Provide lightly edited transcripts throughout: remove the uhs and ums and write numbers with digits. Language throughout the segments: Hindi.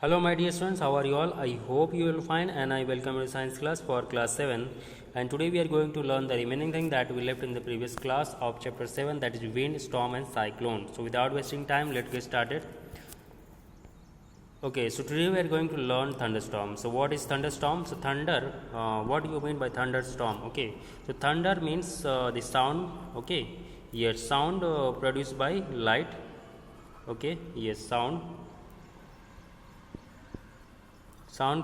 Hello my dear students, how are you all? I hope you will fine and I welcome you to science class for class 7, and today we are going to learn the remaining thing that we left in the previous class of chapter 7, that is wind, storm and cyclone. So without wasting time, let's get started. Okay, so today we are going to learn thunderstorm. So what is thunderstorm? So thunder, what do you mean by thunderstorm? Okay, so thunder means the sound. Okay, yes, sound produced by light. Okay, yes, sound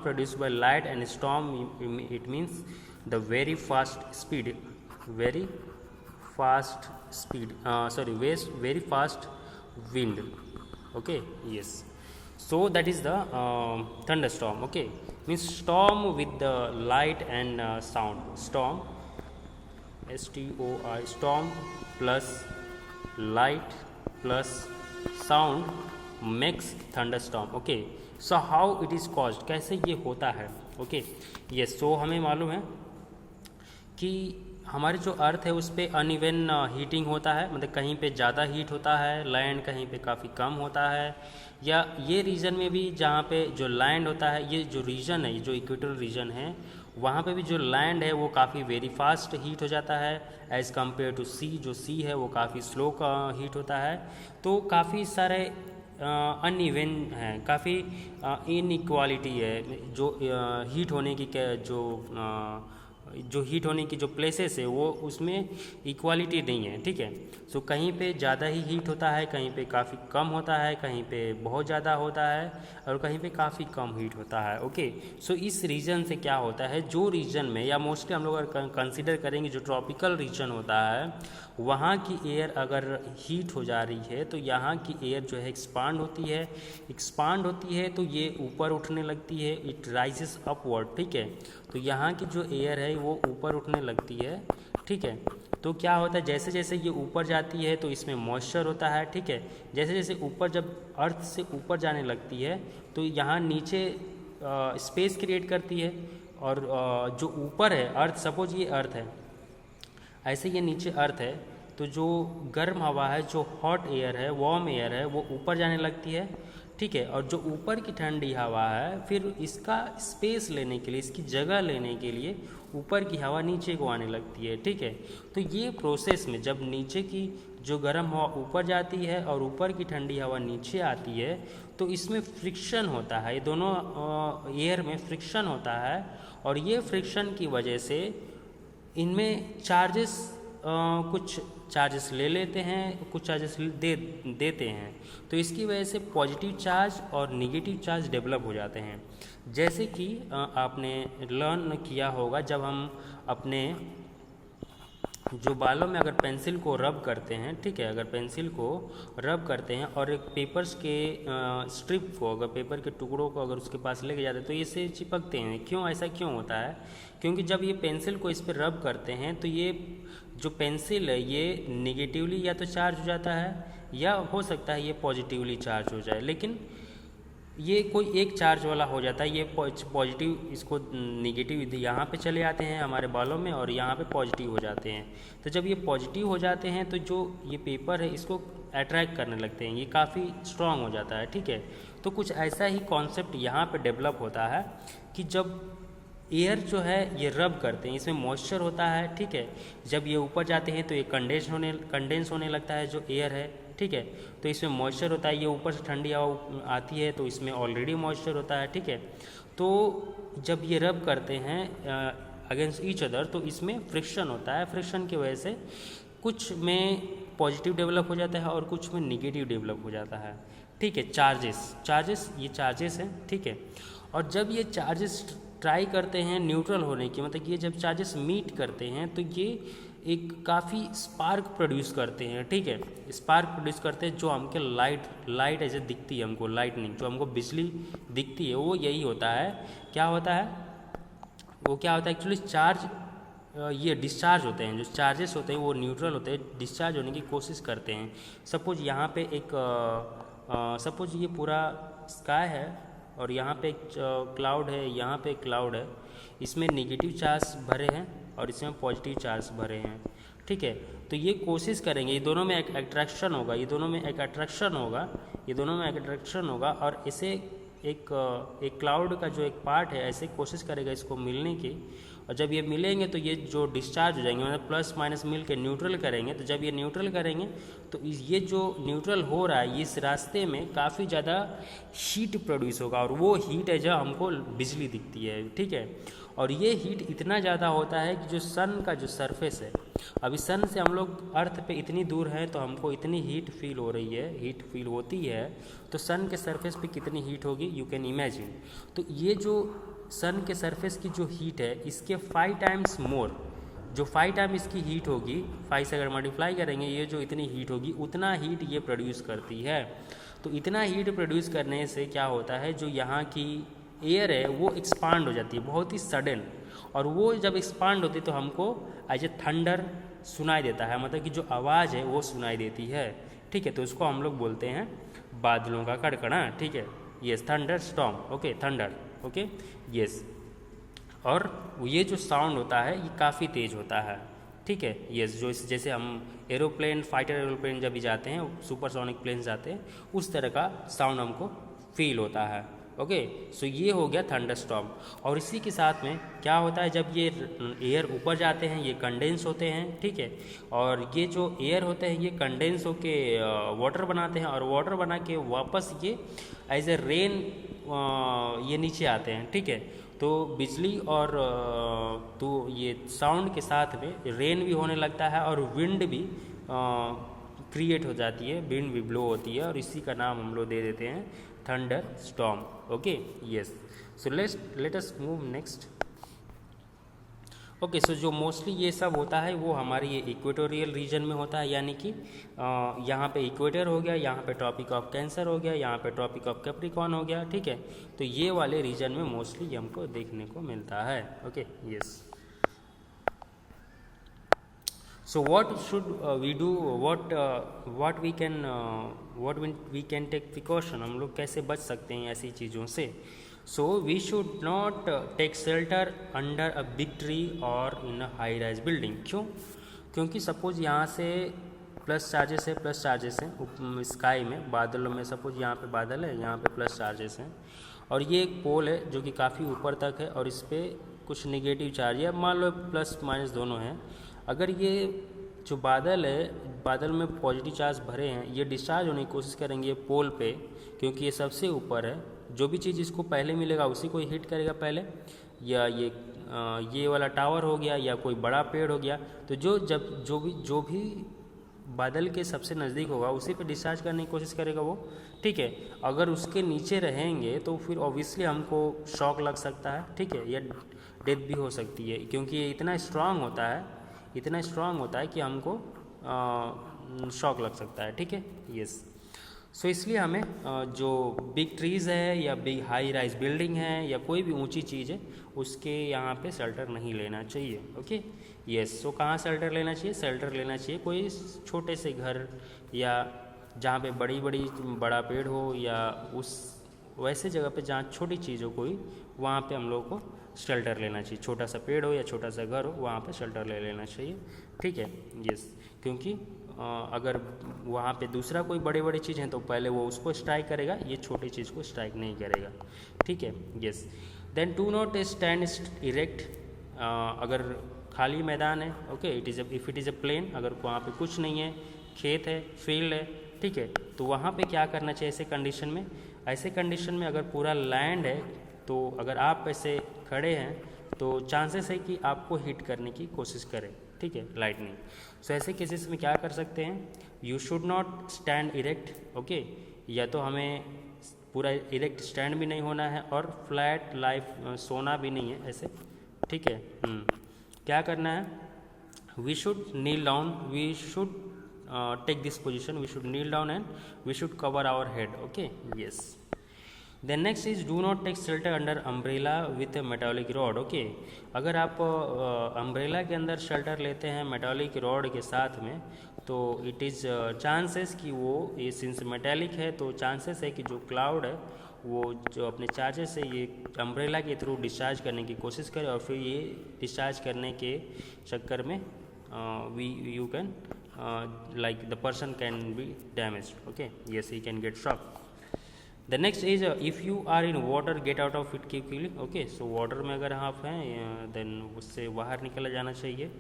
produced by light. And storm, it means the very fast speed very fast wind. Okay, yes, so that is the thunderstorm. Okay, means storm with the light and sound. Storm, storm plus light plus sound makes thunderstorm. Okay, so how it is caused, कैसे ये होता है. ओके, यस, सो हमें मालूम है कि हमारे जो अर्थ है उस पर अनइवन हीटिंग होता है, मतलब कहीं पे ज़्यादा हीट होता है लैंड, कहीं पे काफ़ी कम होता है. या ये रीजन में भी जहाँ पे जो लैंड होता है, ये जो रीजन है, ये जो इक्वेटोरियल रीजन है, वहाँ पे भी जो लैंड है वो काफ़ी वेरी फास्ट हीट हो जाता है एज़ कम्पेयर टू सी. जो सी है वो काफ़ी स्लो का हीट होता है. तो काफ़ी सारे अनइवन है, काफ़ी इनइक्वालिटी है. जो हीट होने की जो हीट होने की जो प्लेसेस है वो उसमें इक्वालिटी नहीं है. ठीक है, सो कहीं पे ज़्यादा ही हीट होता है, कहीं पे काफ़ी कम होता है, कहीं पे बहुत ज़्यादा होता है और कहीं पे काफ़ी कम हीट होता है. ओके, सो इस रीजन से क्या होता है, जो रीजन में, या मोस्टली हम लोग अगर कंसिडर करेंगे जो ट्रॉपिकल रीजन होता है, वहाँ की एयर अगर हीट हो जा रही है तो यहाँ की एयर जो है एक्सपांड होती है तो ये ऊपर उठने लगती है. It rises upward. ठीक है, तो यहाँ की जो एयर है वो ऊपर उठने लगती है. ठीक है, तो क्या होता है, जैसे जैसे ये ऊपर जाती है तो इसमें मॉइस्चर होता है. ठीक है, जैसे जैसे ऊपर, जब अर्थ से ऊपर जाने लगती है तो यहाँ नीचे स्पेस क्रिएट करती है. और जो ऊपर है अर्थ, सपोज ये अर्थ है, ऐसे ये नीचे अर्थ है, तो जो गर्म हवा है, जो हॉट एयर है, वार्म एयर है, वो ऊपर जाने लगती है. ठीक है, और जो ऊपर की ठंडी हवा है फिर इसका स्पेस लेने के लिए, इसकी जगह लेने के लिए ऊपर की हवा नीचे को आने लगती है. ठीक है, तो ये प्रोसेस में जब नीचे की जो गर्म हवा ऊपर जाती है और ऊपर की ठंडी हवा नीचे आती है तो इसमें फ्रिक्शन होता है, ये दोनों एयर में फ्रिक्शन होता है. और ये फ्रिक्शन की वजह से इनमें चार्जेस, कुछ चार्जेस ले लेते हैं, कुछ चार्जेस देते हैं. तो इसकी वजह से पॉजिटिव चार्ज और नेगेटिव चार्ज डेवलप हो जाते हैं. जैसे कि आपने लर्न किया होगा, जब हम अपने जो बालों में अगर पेंसिल को रब करते हैं, ठीक है, अगर पेंसिल को रब करते हैं और एक पेपर्स के स्ट्रिप को, अगर पेपर के टुकड़ों को अगर उसके पास लेके जाते हैं तो इससे चिपकते हैं. क्यों, ऐसा क्यों होता है? क्योंकि जब ये पेंसिल को इस पर रब करते हैं तो ये जो पेंसिल है ये निगेटिवली या तो चार्ज हो जाता है या हो सकता है ये पॉजिटिवली चार्ज हो जाए. लेकिन ये कोई एक चार्ज वाला हो जाता है, ये पॉजिटिव, इसको निगेटिव यहाँ पे चले आते हैं हमारे बालों में और यहाँ पे पॉजिटिव हो जाते हैं. तो जब ये पॉजिटिव हो जाते हैं तो जो ये पेपर है इसको अट्रैक्ट करने लगते हैं, ये काफ़ी स्ट्रांग हो जाता है. ठीक है, तो कुछ ऐसा ही कॉन्सेप्ट यहाँ पे डेवलप होता है कि जब एयर जो है ये रब करते हैं, इसमें मॉइस्चर होता है. ठीक है, जब ये ऊपर जाते हैं तो ये कंडेंस होने लगता है जो एयर है. ठीक है, तो इसमें मॉइस्चर होता है, ये ऊपर से ठंडी हवा आती है तो इसमें ऑलरेडी मॉइस्चर होता है. ठीक है, तो जब ये रब करते हैं अगेंस्ट ईच अदर तो इसमें फ्रिक्शन होता है. फ्रिक्शन की वजह से कुछ में पॉजिटिव डेवलप हो जाता है और कुछ में निगेटिव डेवलप हो जाता है. ठीक है, चार्जेस ये चार्जेस हैं. ठीक है, और जब ये चार्जेस ट्राई करते हैं न्यूट्रल होने की, मतलब ये जब चार्जेस मीट करते हैं तो ये एक काफ़ी स्पार्क प्रोड्यूस करते हैं. ठीक है, स्पार्क प्रोड्यूस करते हैं जो हमके लाइट ऐसे दिखती है, हमको लाइटनिंग, जो हमको बिजली दिखती है वो यही होता है. क्या होता है, वो क्या होता है एक्चुअली, चार्ज ये डिस्चार्ज होते हैं. जो चार्जेस होते हैं वो न्यूट्रल होते हैं, डिस्चार्ज होने की कोशिश करते हैं. सपोज यहाँ पे एक सपोज ये पूरा स्काई है और यहाँ पे एक क्लाउड है, यहाँ पे एक क्लाउड है, इसमें नेगेटिव चार्ज भरे हैं और इसमें पॉजिटिव चार्ज भरे हैं. ठीक है, तो ये कोशिश करेंगे, ये दोनों में एक अट्रैक्शन होगा, ये दोनों में एक अट्रैक्शन होगा और इसे एक क्लाउड का जो एक पार्ट है ऐसे कोशिश करेगा इसको मिलने की, और जब ये मिलेंगे तो ये जो डिस्चार्ज हो जाएंगे, मतलब प्लस माइनस मिल के न्यूट्रल करेंगे। तो जब ये न्यूट्रल करेंगे तो ये जो न्यूट्रल हो रहा है इस रास्ते में काफ़ी ज़्यादा हीट प्रोड्यूस होगा, और वो हीट है जो हमको बिजली दिखती है, ठीक है। और ये हीट इतना ज़्यादा होता है कि जो सन का जो सरफेस है, अभी सन से हम लोग अर्थ पे इतनी दूर हैं तो हमको इतनी हीट फील हो रही है, हीट फील होती है, तो सन के सरफेस पे कितनी हीट होगी यू कैन इमेजिन। तो ये जो सन के सरफेस की जो हीट है इसके 5 टाइम्स मोर, जो 5 टाइम इसकी हीट होगी, 5 से अगर मल्टीप्लाई करेंगे ये जो इतनी हीट होगी उतना हीट ये प्रोड्यूस करती है। तो इतना हीट प्रोड्यूस करने से क्या होता है, जो यहाँ की एयर है वो एक्सपांड हो जाती है बहुत ही सडन, और वो जब एक्सपांड होती है तो हमको एज ए थंडर सुनाई देता है, मतलब कि जो आवाज़ है वो सुनाई देती है, ठीक है। तो उसको हम लोग बोलते हैं बादलों का कड़कड़ा, ठीक है। Yes, thunder storm, okay, thunder, okay, yes. और ये जो साउंड होता है ये काफ़ी तेज़ होता है, ठीक है। यस, जो जैसे हम एरोप्लेन, फाइटर एरोप्लेन जब भी जाते हैं, सुपरसोनिक प्लेन जाते हैं, उस तरह का साउंड हमको फील होता है, ओके। सो ये हो गया थंडरस्टॉर्म। और इसी के साथ में क्या होता है, जब ये एयर ऊपर जाते हैं ये कंडेंस होते हैं, ठीक है। और ये जो एयर होते हैं ये कंडेंस होके वाटर बनाते हैं, और वाटर बना के वापस ये एज ए रेन ये नीचे आते हैं, ठीक है। तो बिजली और तो ये साउंड के साथ में रेन भी होने लगता है और विंड भी क्रिएट हो जाती है, विंड भी ब्लो होती है, और इसी का नाम हम लोग दे देते हैं thunder storm, okay, yes. So let us move next. Okay, so जो मोस्टली ये सब होता है वो हमारे ये इक्वेटोरियल रीजन में होता है, यानी कि यहाँ पे इक्वेटर हो गया, यहाँ पे ट्रॉपिक ऑफ कैंसर हो गया, यहाँ पे ट्रॉपिक ऑफ कैप्रिकॉर्न हो गया, ठीक है। तो ये वाले रीजन में मोस्टली हमको देखने को मिलता है, okay, yes. So what should we do, what we can take precaution, हम लोग कैसे बच सकते हैं ऐसी चीज़ों से। So we should not take shelter under a big tree or in a high rise building। क्यों? क्योंकि सपोज यहाँ से प्लस चार्जेस हैं स्काई में, बादलों में, सपोज यहाँ पे बादल है, यहाँ पे प्लस चार्जेस हैं, और ये एक पोल है जो कि काफ़ी ऊपर तक है, और इस पर कुछ निगेटिव चार्ज है, मान लो प्लस माइनस दोनों हैं। अगर ये जो बादल है, बादल में पॉजिटिव चार्ज भरे हैं, ये डिस्चार्ज होने की कोशिश करेंगे पोल पे, क्योंकि ये सबसे ऊपर है, जो भी चीज़ इसको पहले मिलेगा उसी को हिट करेगा पहले, या ये वाला टावर हो गया या कोई बड़ा पेड़ हो गया, तो जो भी बादल के सबसे नज़दीक होगा उसी पे डिस्चार्ज करने की कोशिश करेगा वो, ठीक है। अगर उसके नीचे रहेंगे तो फिर ऑब्वियसली हमको शॉक लग सकता है, ठीक है, या डेथ भी हो सकती है, क्योंकि ये इतना स्ट्रांग होता है कि हमको शॉक लग सकता है, ठीक है, यस। सो इसलिए हमें जो बिग ट्रीज़ है या बिग हाई राइज बिल्डिंग है या कोई भी ऊंची चीज़ है उसके यहाँ पे शेल्टर नहीं लेना चाहिए, ओके, यस। सो कहाँ शेल्टर लेना चाहिए? शेल्टर लेना चाहिए कोई छोटे से घर, या जहाँ पे बड़ा पेड़ हो, या उस वैसे जगह पे जहाँ छोटी चीज़ हो कोई, वहाँ पे हम लोग को शेल्टर लेना चाहिए। छोटा सा पेड़ हो या छोटा सा घर हो, वहाँ पे शेल्टर ले लेना चाहिए, ठीक है, यस। क्योंकि अगर वहाँ पे दूसरा कोई बड़ी चीज़ है तो पहले वो उसको स्ट्राइक करेगा, ये छोटी चीज़ को स्ट्राइक नहीं करेगा, ठीक है, yes. Then do not stand erect, अगर खाली मैदान है, okay, if it is a plain, अगर वहाँ पे कुछ नहीं है, खेत है, फील्ड है, ठीक है, तो वहाँ पे क्या करना चाहिए ऐसे कंडीशन में अगर पूरा लैंड है, तो अगर आप ऐसे खड़े हैं तो चांसेस है कि आपको हिट करने की कोशिश करें, ठीक है, लाइटनिंग। सो ऐसे केसेस में क्या कर सकते हैं, you should not stand erect, okay, या तो हमें पूरा इरेक्ट स्टैंड भी नहीं होना है और फ्लैट लाइफ सोना भी नहीं है ऐसे, ठीक है। क्या करना है, we should kneel down, we should take this position, we should kneel down and we should cover our head, okay, yes. Then next is do not take shelter under umbrella with a metallic rod, okay। अगर आप अम्ब्रेला के अंदर शेल्टर लेते हैं मेटालिक रॉड के साथ में, तो इट इज़ चांसेस कि वो ये सिंस मेटालिक है तो चांसेस है कि जो क्लाउड है वो जो अपने चार्जेस से ये अम्ब्रेला के थ्रू डिस्चार्ज करने की कोशिश करे, और फिर ये डिस्चार्ज करने के चक्कर में you can like the person can be damaged, okay, yes, he can get shock, the next is if you are in water get out of it quickly. Okay, so water में अगर आप हैं देन उससे बाहर निकला जाना चाहिए।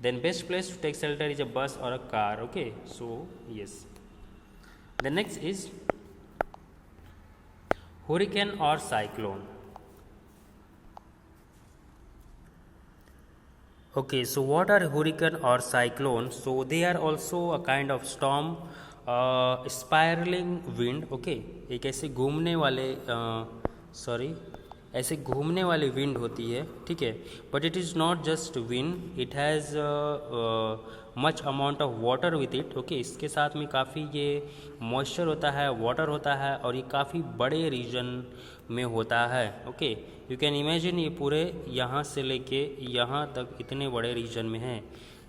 Then best place to take shelter is a bus or a car. Okay, so yes. The next is hurricane or cyclone. Okay, so what are hurricane or cyclone? So they are also a kind of storm, spiraling wind. Okay, एक ऐसे घूमने वाले ऐसे घूमने वाली विंड होती है, ठीक है। But it is not just wind, it has much amount of water with it. Okay, इसके साथ में काफ़ी ये मॉइस्चर होता है, वाटर होता है, और ये काफ़ी बड़े रीजन में होता है। ओके, यू कैन इमेजिन ये पूरे यहाँ से लेके यहाँ तक इतने बड़े रीजन में है,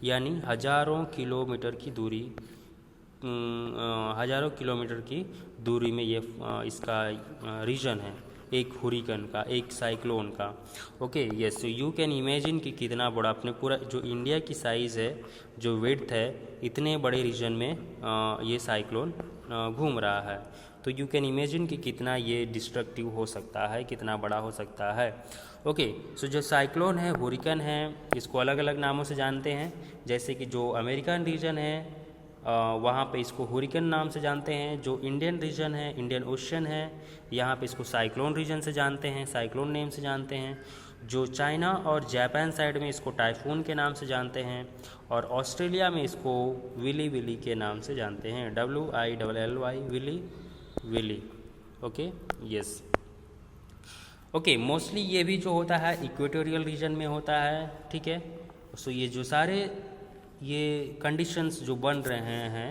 यानी हज़ारों किलोमीटर की दूरी में ये इसका रीजन है, एक हुरिकन का, एक साइक्लोन का। Okay, yes, you can imagine कि कितना बड़ा, अपने पूरा जो इंडिया की साइज़ है, जो विड्थ है, इतने बड़े रीजन में ये साइक्लोन घूम रहा है। तो यू कैन इमेजिन कि कितना ये डिस्ट्रक्टिव हो सकता है, कितना बड़ा हो सकता है। ओके, सो जो साइक्लोन है, हुरिकन है, इसको अलग अलग नामों से जानते हैं। जैसे कि जो अमेरिकन रीजन है वहाँ पे इसको हुरिकन नाम से जानते हैं। जो इंडियन रीजन है, इंडियन ओशन है, यहाँ पे इसको साइक्लोन रीजन से जानते हैं, साइक्लोन नेम से जानते हैं। जो चाइना और जापान साइड में इसको टाइफून के नाम से जानते हैं, और ऑस्ट्रेलिया में इसको विली विली के नाम से जानते हैं, WILLY, Willy. Okay, yes. Okay, mostly ये भी जो होता है इक्वेटोरियल रीजन में होता है, ठीक है। सो ये जो सारे ये कंडीशंस जो बन रहे हैं,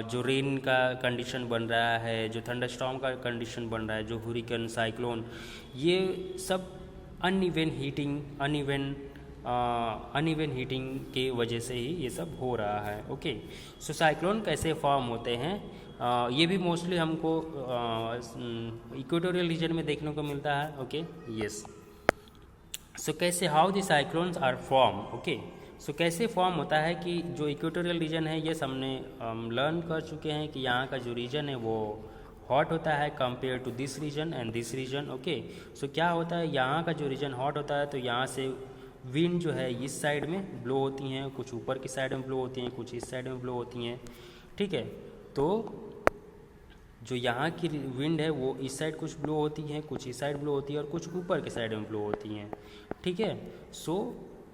जो रेन का कंडीशन बन रहा है, जो थंडरस्टॉर्म का कंडीशन बन रहा है, जो हुरिकन, साइक्लोन, ये सब अनइवन हीटिंग के वजह से ही ये सब हो रहा है। ओके, सो साइक्लोन कैसे फॉर्म होते हैं, ये भी मोस्टली हमको इक्वेटोरियल रीजन में देखने को मिलता है। Okay, yes. सो कैसे, how the cyclones are form. Okay, so कैसे फॉर्म होता है कि जो इक्वेटोरियल रीजन है, ये हमने लर्न कर चुके हैं कि यहाँ का जो रीजन है वो हॉट होता है compare to this region and this region. Okay, so क्या होता है, यहाँ का जो रीजन हॉट होता है तो यहाँ से विंड जो है इस साइड में ब्लो होती हैं, कुछ ऊपर की साइड में ब्लो होती हैं, कुछ इस साइड में ब्लो होती हैं, ठीक है। तो जो यहाँ की विंड है वो इस साइड कुछ ब्लो होती हैं, कुछ इस साइड ब्लो होती है, और कुछ ऊपर के साइड में ब्लो होती हैं, ठीक है। सो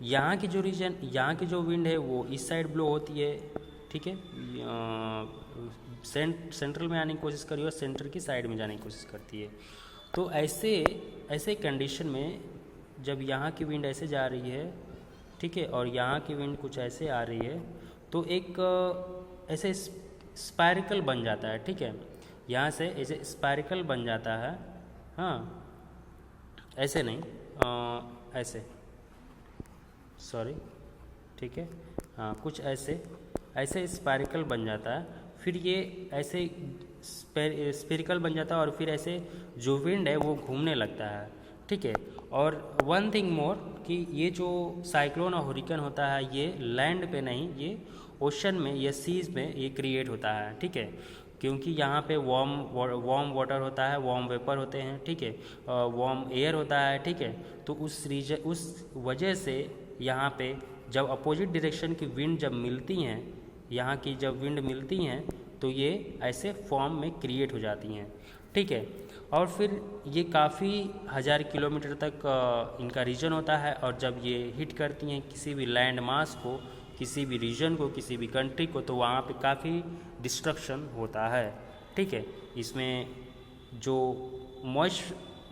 यहाँ की जो रीजन, यहाँ की जो विंड है वो इस साइड ब्लो होती है, ठीक है। सेंट्रल में आने की कोशिश करी और सेंटर की साइड में जाने की कोशिश करती है। तो ऐसे कंडीशन में जब यहाँ की विंड ऐसे जा रही है, ठीक है, और यहाँ की विंड कुछ ऐसे आ रही है, तो एक ऐसे स्पायरिकल बन जाता है, ठीक है। यहाँ से ऐसे स्पायरिकल बन जाता है, हाँ, ऐसे नहीं, ऐसे, सॉरी, ठीक है, हाँ, कुछ ऐसे स्पायरिकल बन जाता है, फिर ये ऐसे स्पेरिकल बन जाता है, और फिर ऐसे जो विंड है वो घूमने लगता है, ठीक है। और वन थिंग मोर कि ये जो साइक्लोन और हुरिकन होता है, ये लैंड पे नहीं, ये ओशन में या सीज में ये क्रिएट होता है, ठीक है। क्योंकि यहाँ पे वार्म वाटर होता है, वार्म वेपर होते हैं, ठीक है, वार्म एयर होता है, ठीक है। तो उस वजह से यहाँ पे जब अपोजिट डायरेक्शन की विंड जब मिलती हैं, यहाँ की जब विंड मिलती हैं, तो ये ऐसे फॉर्म में क्रिएट हो जाती हैं, ठीक है। और फिर ये काफ़ी हज़ार किलोमीटर तक इनका रीजन होता है, और जब ये हिट करती हैं किसी भी लैंड मास को, किसी भी रीजन को, किसी भी कंट्री को, तो वहाँ पे काफ़ी डिस्ट्रक्शन होता है, ठीक है। इसमें जो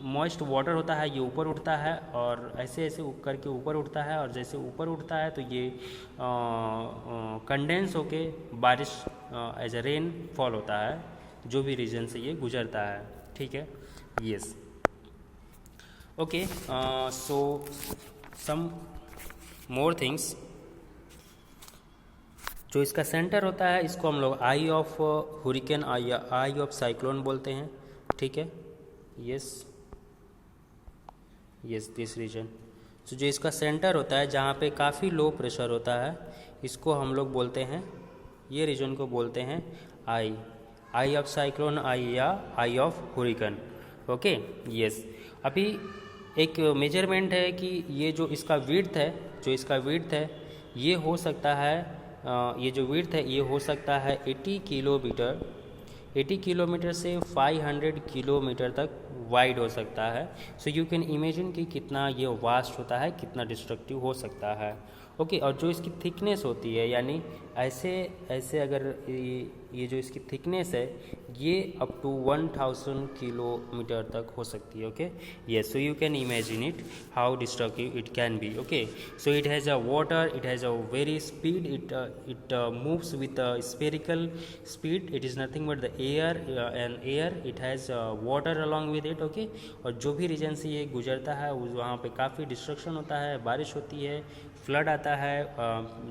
मॉइस्ट वाटर होता है ये ऊपर उठता है, और ऐसे करके ऊपर उठता है, और जैसे ऊपर उठता है तो ये कंडेंस होके बारिश एज ए रेन फॉल होता है, जो भी रीजन से ये गुजरता है, ठीक है। यस, ओके, सो सम मोर थिंग्स। जो इसका सेंटर होता है इसको हम लोग आई ऑफ हुरिकेन या आई ऑफ साइक्लोन बोलते हैं, ठीक है। Yes, this region. तो जो इसका सेंटर होता है जहाँ पे काफ़ी लो प्रेशर होता है, इसको हम लोग बोलते हैं, ये रीजन को बोलते हैं आई। आई ऑफ साइक्लोन, आई या eye of hurricane. Okay, yes. अभी एक मेजरमेंट है कि ये जो इसका विड्थ है, ये हो सकता है, ये जो विड्थ है ये हो सकता है 80 किलोमीटर, 80 किलोमीटर से 500 किलोमीटर तक वाइड हो सकता है। सो यू कैन इमेजिन कि कितना ये वास्ट होता है, कितना डिस्ट्रक्टिव हो सकता है। ओके, और जो इसकी थिकनेस होती है, यानी ऐसे ऐसे अगर ये जो इसकी थिकनेस है ये अप टू 1000 किलोमीटर तक हो सकती है। Okay, yes, so you can imagine it how destructive it can be. Okay, so it has a water, it has a very speed, it moves with a spherical speed, it is nothing but the air and air, it has water along with it. Okay, और जो भी रीजन से ये गुजरता है वहाँ पे काफ़ी डिस्ट्रक्शन होता है, बारिश होती है, फ्लड आता है,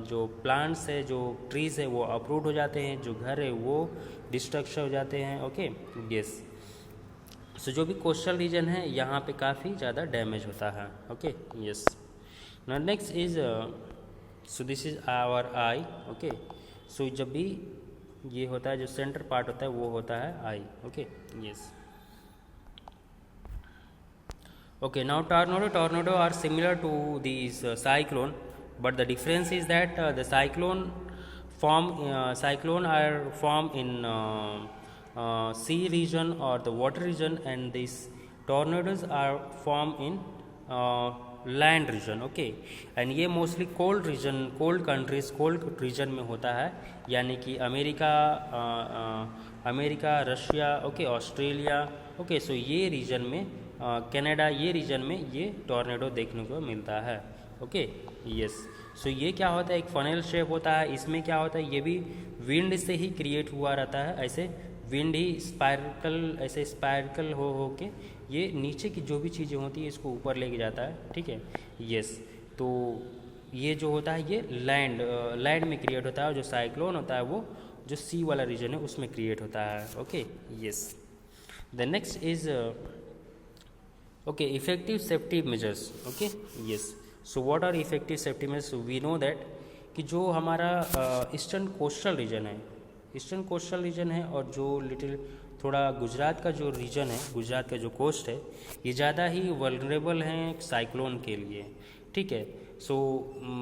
जो प्लांट्स है, जो ट्रीज़ है वो अपरूट हो जाते हैं, जो घर है वो डिस्ट्रक्शन हो जाते हैं। Okay, yes. सो जो भी कोस्टल रीजन है यहाँ पे काफ़ी ज़्यादा डैमेज होता है। Okay, yes. Now next is, so this is our eye. Okay, so जब भी ये होता है, जो सेंटर पार्ट होता है वो होता है eye. Okay, yes. Okay, now tornado are similar to these cyclone, but the difference is that the cyclone are formed in sea region or the water region, and these tornadoes are formed in land region. Okay, and ये mostly cold region, cold countries, cold region में होता है, यानी कि America, Russia, okay, Australia. Okay, so ये रीजन में, कनाडा, ये रीजन में ये टॉर्नेडो देखने को मिलता है। Okay, yes. सो ये क्या होता है, एक फनेल शेप होता है, इसमें क्या होता है, ये भी विंड से ही क्रिएट हुआ रहता है, ऐसे विंड ही ऐसे स्पायरकल हो के ये नीचे की जो भी चीज़ें होती है इसको ऊपर लेके जाता है। ठीक है, यस। तो ये जो होता है ये लैंड में क्रिएट होता है, और जो साइक्लोन होता है वो जो सी वाला रीजन है उसमें क्रिएट होता है। Okay, yes. The next is okay, effective safety measures. Okay, yes. So what are effective safety measures? We know that कि जो हमारा ईस्टर्न कोस्टल रीजन है, और जो लिटिल थोड़ा गुजरात का जो रीजन है, गुजरात का जो कोस्ट है, ये ज़्यादा ही वल्नरेबल हैं साइक्लोन के लिए। ठीक है, सो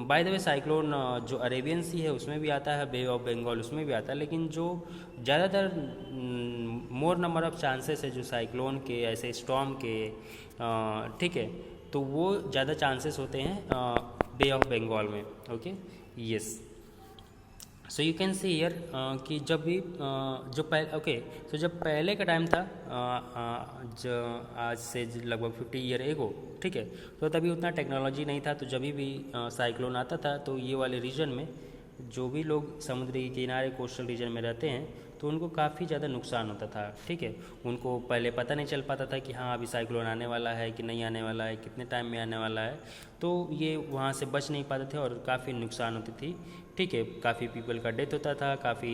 बाय द वे साइक्लोन जो अरेबियन सी है उसमें भी आता है, बे ऑफ बंगाल उसमें भी आता है, लेकिन जो ज़्यादातर मोर नंबर ऑफ चांसेस है जो साइक्लोन के, ऐसे स्टॉर्म के, ठीक है, तो वो ज़्यादा चांसेस होते हैं बे ऑफ बंगाल में। Okay, yes. So you can see here कि जब भी जब पहले का टाइम था, आज से लगभग 50 ईयर एगो, ठीक है, तो तभी उतना टेक्नोलॉजी नहीं था, तो जब भी साइक्लोन आता था तो ये वाले रीजन में जो भी लोग समुद्री किनारे कोस्टल रीजन में रहते हैं तो उनको काफ़ी ज़्यादा नुकसान होता था। ठीक है, उनको पहले पता नहीं चल पाता था कि हाँ अभी साइक्लोन आने वाला है कि नहीं आने वाला है, कितने टाइम में आने वाला है, तो ये वहाँ से बच नहीं पाते थे और काफ़ी नुकसान होती थी। ठीक है, काफ़ी पीपल का डेथ होता था, काफ़ी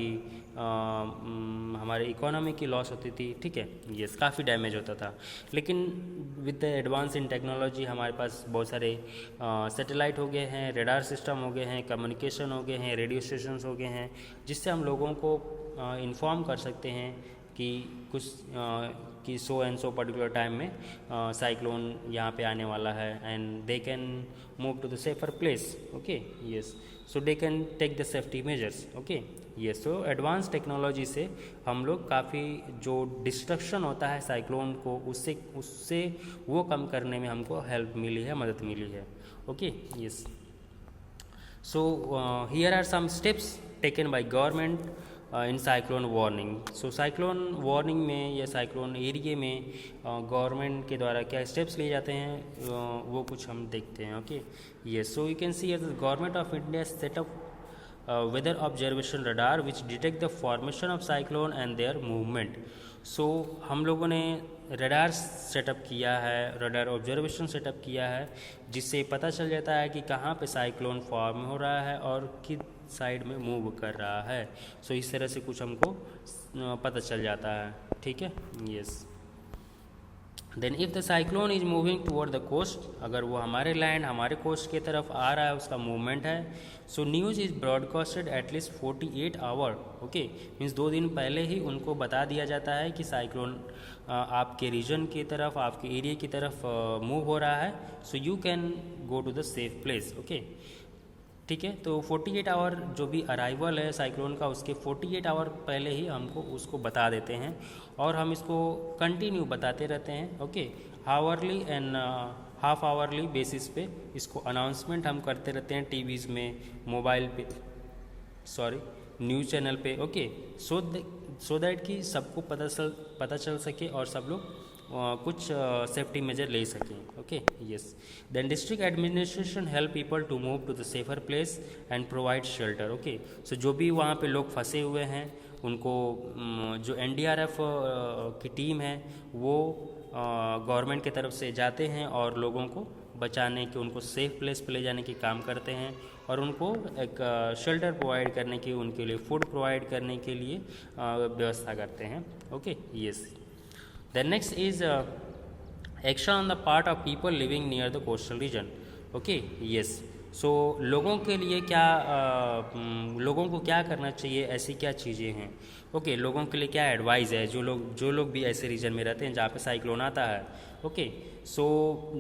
हमारे इकोनॉमी की लॉस होती थी। ठीक है, यस, काफ़ी डैमेज होता था। लेकिन with the advance in technology हमारे पास बहुत सारे सैटेलाइट हो गए हैं, रेडार सिस्टम हो गए हैं, कम्युनिकेशन हो गए हैं, रेडियो स्टेशंस हो गए हैं, जिससे हम लोगों को इन्फॉर्म कर सकते हैं कि कुछ कि so and so particular time में साइक्लोन यहाँ पे आने वाला है, and they can move to the safer place. Okay, yes, so they can take the safety measures. Okay, yes. So advance technology से हम लोग काफ़ी जो डिस्ट्रक्शन होता है साइक्लोन को, उससे वो कम करने में हमको हेल्प मिली है, मदद मिली है। Okay, yes. So here are some steps taken by government in cyclone warning. So cyclone warning में या साइक्लोन एरिया में गवर्नमेंट के द्वारा क्या स्टेप्स लिए जाते हैं वो कुछ हम देखते हैं। Okay, yes. So you can see the government of India set up weather observation radar which detect the formation of cyclone and their movement. सो हम लोगों ने रडार सेटअप किया है, रडार ऑब्जर्वेशन सेटअप किया है, जिससे पता चल जाता है कि कहाँ पे साइक्लोन फॉर्म हो रहा है और किस साइड में मूव कर रहा है। सो इस तरह से कुछ हमको पता चल जाता है। ठीक है, yes. Then if the cyclone is moving toward the coast, अगर वो हमारे लैंड हमारे कोस्ट की तरफ आ रहा है, उसका मूवमेंट है, so news is broadcasted at least 48 hour, okay, means 2 दिन पहले ही उनको बता दिया जाता है कि साइक्लोन आपके रीजन की तरफ, आपके एरिया की तरफ मूव हो रहा है, so you can go to the safe place, okay. ठीक है, तो 48 आवर जो भी अराइवल है साइक्लोन का, उसके 48 आवर पहले ही हमको उसको बता देते हैं, और हम इसको कंटिन्यू बताते रहते हैं, okay, hourly and half hourly basis पे इसको अनाउंसमेंट हम करते रहते हैं टीवीज़ में, मोबाइल पे, सॉरी, न्यूज़ चैनल पे, ओके, सो दैट कि सबको पता चल सके और सब लोग कुछ सेफ्टी मेजर ले सकें, okay, yes. Then district administration help people to move to the safer place and provide shelter, okay. So जो भी वहाँ पे लोग फंसे हुए हैं उनको जो एनडीआरएफ की टीम है वो गवर्नमेंट की तरफ से जाते हैं और लोगों को बचाने के, उनको सेफ प्लेस पे ले जाने के काम करते हैं, और उनको एक शेल्टर प्रोवाइड करने की, उनके लिए फूड प्रोवाइड करने के लिए व्यवस्था करते हैं, okay, yes. The next is action on the part of people living near the coastal region. Okay, yes. So लोगों के लिए क्या लोगों को क्या करना चाहिए, ऐसी क्या चीज़ें हैं, ओके, लोगों के लिए क्या एडवाइस है, जो लोग भी ऐसे रीजन में रहते हैं जहाँ पे साइक्लोन आता है, okay. So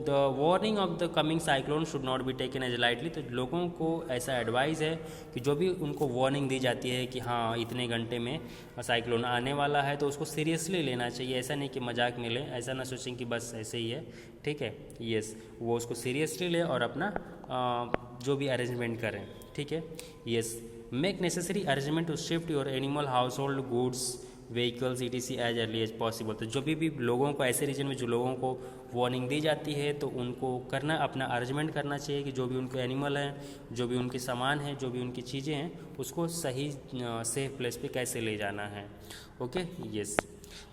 the warning of the coming cyclone should not be taken as lightly, तो लोगों को ऐसा एडवाइस है कि जो भी उनको वार्निंग दी जाती है कि हाँ इतने घंटे में साइक्लोन आने वाला है, तो उसको सीरियसली लेना चाहिए, ऐसा नहीं कि मजाक में लें, ऐसा ना सोचें कि बस ऐसे ही है, ठीक है, यस, वो उसको सीरियसली ले और अपना जो भी अरेंजमेंट करें, ठीक है, yes. Make necessary arrangement to shift your animal, household goods, vehicles ETC as early as possible, तो जो भी लोगों को ऐसे रीजन में जो लोगों को वार्निंग दी जाती है तो उनको करना, अपना अरेंजमेंट करना चाहिए कि जो भी उनके एनिमल हैं, जो भी उनके सामान हैं, जो भी उनकी चीज़ें हैं, उसको सही सेफ प्लेस पे कैसे ले जाना है, okay, yes.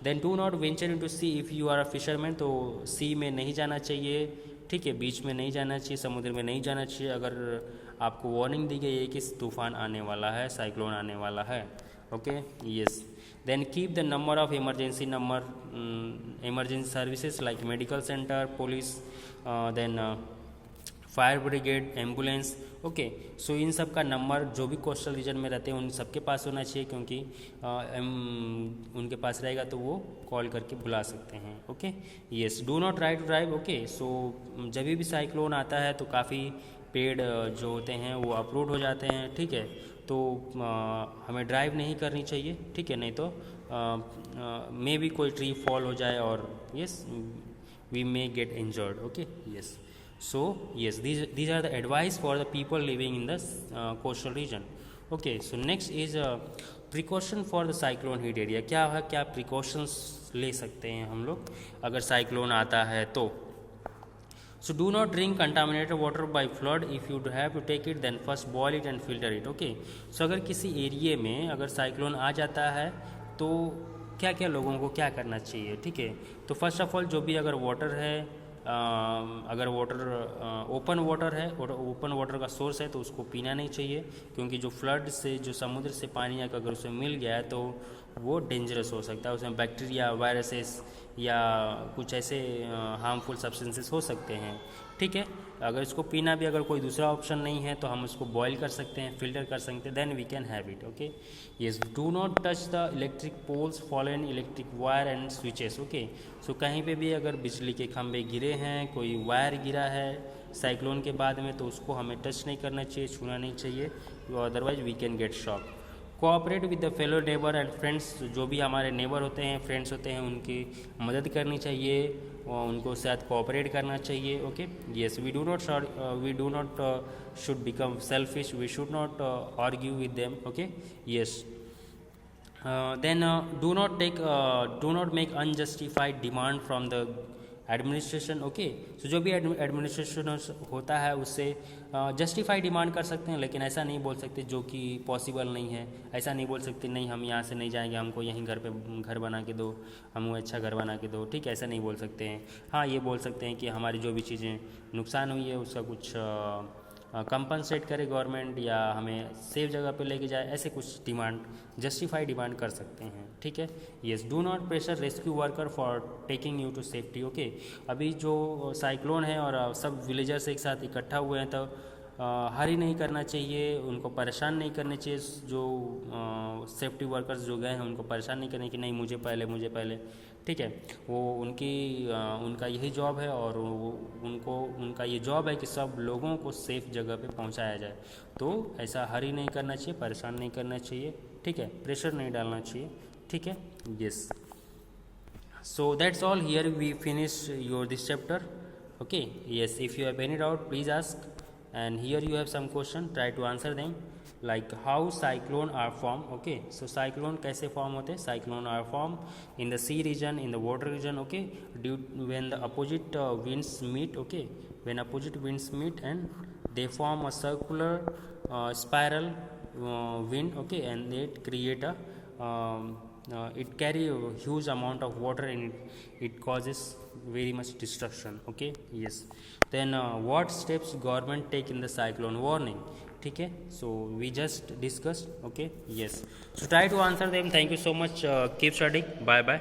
Then do not venture into sea if you are a fisherman, तो सी में नहीं जाना चाहिए, ठीक है, बीच में नहीं जाना चाहिए, समुद्र में नहीं जाना चाहिए अगर आपको वार्निंग दी गई है कि तूफान आने वाला है, साइक्लोन आने वाला है, okay, yes. Then keep the number of emergency services like medical center, police, then fire brigade, ambulance, okay. So इन सब का नंबर जो भी कोस्टल रीजन में रहते हैं उन सबके पास होना चाहिए, क्योंकि उनके पास रहेगा तो वो कॉल करके बुला सकते हैं, okay, yes. Do not try to drive, okay. So जब भी साइक्लोन आता है तो काफ़ी पेड़ जो होते हैं वो अप्रूव हो जाते हैं, ठीक है, तो हमें ड्राइव नहीं करनी चाहिए, ठीक है, नहीं तो मे बी कोई ट्री फॉल हो जाए और yes we may get injured, okay, yes. So yes, these are the advice for the people living in the coastal region. Okay, so next is precaution for the cyclone hit area. क्या है, क्या precautions ले सकते हैं हम लोग अगर साइक्लोन आता है तो। So do not drink contaminated water by flood. If you have to take it, then first boil it and filter it. Okay. So अगर किसी एरिए में अगर साइक्लोन आ जाता है तो क्या क्या लोगों को क्या करना चाहिए, ठीक है। तो फर्स्ट ऑफ ऑल जो भी अगर वाटर है, अगर वाटर ओपन वाटर है और ओपन वाटर का सोर्स है तो उसको पीना नहीं चाहिए, क्योंकि जो फ्लड से, जो समुद्र से पानी अगर उसे मिल गया है तो वो डेंजरस हो सकता है, उसमें बैक्टीरिया, वायरसेस या कुछ ऐसे हार्मफुल सब्सटेंसेस हो सकते हैं, ठीक है। अगर इसको पीना भी अगर कोई दूसरा ऑप्शन नहीं है तो हम उसको बॉईल कर सकते हैं, फिल्टर कर सकते हैं, then we can have it, okay, yes. Do not touch the electric poles, fallen electric wire and switches, okay. So कहीं पे भी अगर बिजली के खंभे गिरे हैं, कोई वायर गिरा है साइक्लोन के बाद में, तो उसको हमें टच नहीं करना चाहिए, छूना नहीं चाहिए, otherwise we can get shock. Cooperate with the fellow neighbour and friends, जो भी हमारे नेबर होते हैं, फ्रेंड्स होते हैं, उनकी मदद करनी चाहिए और उनको साथ कोऑपरेट करना चाहिए, okay, yes. We do not should become selfish, we should not argue with them, okay, yes. Then do not make unjustified demand from the administration, okay. So जो भी एडमिनिस्ट्रेशन होता है उससे जस्टिफाई डिमांड कर सकते हैं, लेकिन ऐसा नहीं बोल सकते जो कि पॉसिबल नहीं है, ऐसा नहीं बोल सकते नहीं हम यहाँ से नहीं जाएंगे, हमको यहीं घर बना के दो, हमें अच्छा घर बना के दो, ठीक है, ऐसा नहीं बोल सकते हैं। हाँ, ये बोल सकते हैं कि हमारी जो भी चीज़ें नुकसान हुई है उसका कुछ कंपनसेट करे गवर्नमेंट या हमें सेफ जगह पे लेके जाए, ऐसे कुछ डिमांड, जस्टिफाई डिमांड कर सकते हैं, ठीक है। Yes, do not pressure rescue worker for taking you to safety, okay. अभी जो साइक्लोन है और सब विलेजर्स एक साथ इकट्ठा हुए हैं, तो हरी नहीं करना चाहिए, उनको परेशान नहीं करने चाहिए, जो सेफ्टी वर्कर्स जो गए हैं उनको परेशान नहीं करने कि नहीं मुझे पहले, ठीक है। वो उनका यही जॉब है और उनका ये जॉब है कि सब लोगों को सेफ जगह पे पहुंचाया जाए। तो ऐसा हरी नहीं करना चाहिए, परेशान नहीं करना चाहिए, ठीक है, प्रेशर नहीं डालना चाहिए, ठीक है। Yes, so that's all. Here we finish your this chapter, okay. Yes, if you have any doubt please ask, and here you have some question, try to answer them, like how cyclone are formed, okay. So cyclone कैसे form होते हैं? Cyclone are formed in the sea region, in the water region, okay, due when the opposite winds meet, okay, when opposite winds meet and they form a circular spiral wind, okay, and they create a it carry a huge amount of water and it causes very much destruction, okay. Yes, then what steps government take in the cyclone warning, ठीक है, so we just discussed, okay. Yes, so try to answer them. Thank you so much, keep studying, bye bye.